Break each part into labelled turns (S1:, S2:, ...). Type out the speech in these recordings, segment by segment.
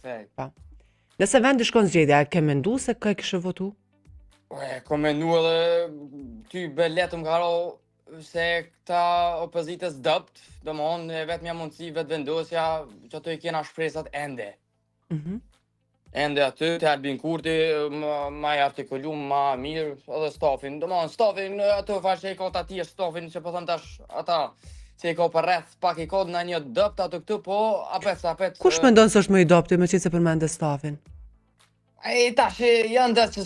S1: Pa. Nëse vendi shkon zgjedhja, ke mendu se kë kishe votu?
S2: Kom menu edhe ty belet më karo se këta opozitës dëpt, domthonë vetmja mundësi vetë vendosja që ato i kena shpresat ende. Ende aty të Albin Kurti ma i artikulu ma mirë edhe stafin. Domthonë stafin ato faqe i ka të atje stafin që po thëmë tash ata që i ka për rreth pak i ka në një dëpt ato këtu po apet.
S1: Kush mendon se është më i dopti me qenë se përmende stafin?
S2: Tash janë dhe që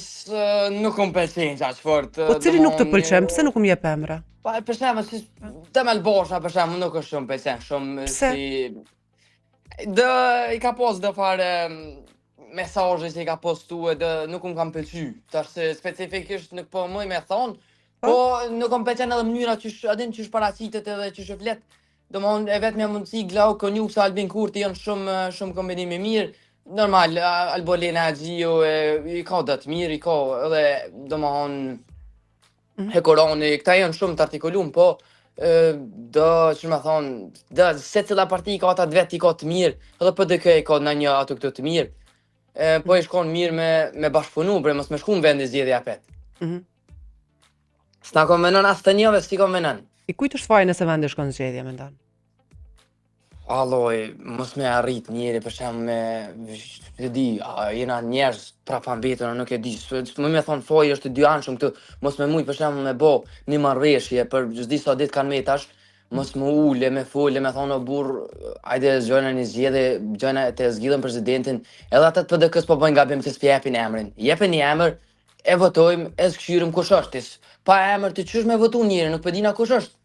S2: nuk më pëlqen aq fort.
S1: Po cili nuk të pëlqen, pse nuk më jep emra?
S2: Pa për shembull si Temel Bosha për shembull nuk është shumë pëlqen, shumë
S1: Pse?
S2: si i ka pas do fare mesazhe që i ka postuar nuk më kanë pëlqy. Tash se specifikisht nuk po më me thon, po nuk më pëlqen edhe mënyra që adin që paraqitet edhe që flet. Domthonë e vetmja mundësi Glau Konjuks Albin Kurti janë shumë kombinime mirë. Normal, Albolena Gjiu i ka datë mirë, i ka edhe domthonë Hekoroni, këta janë shumë të artikulum, po do që më thonë, se cila parti ka ata vet i ka të mirë, edhe PDK i ka në një ato këto të mirë, po i shkon mirë me bashkëpunu, bre mos me shku në vendi zgjedhja pet. S'na kom menon as të njëve, s'ti kom menon.
S1: I kujt është faji nëse vendi shkon zgjedhje, mendon?
S2: Alloj, mos me arrit njeri për shemë me, e di, jena njerëz prapa mbetën, nuk e di, më me thonë foj është dy anshëm këtu, mos me mujt për shemë me bo një marrëveshje, për çdi sa ditë kanë me tash, mos me ule, me fole, me thonë o burr, ajde zgjojna një zgjedhje, gjojna të zgjidhën presidentin, edhe ata të PDK-s po bëjnë gabim të s'pjepin emrin. Jepin një emër, e votojmë, e s'këshyrim kush është, pa emër të qysh me votu njeri, nuk po dina kush është.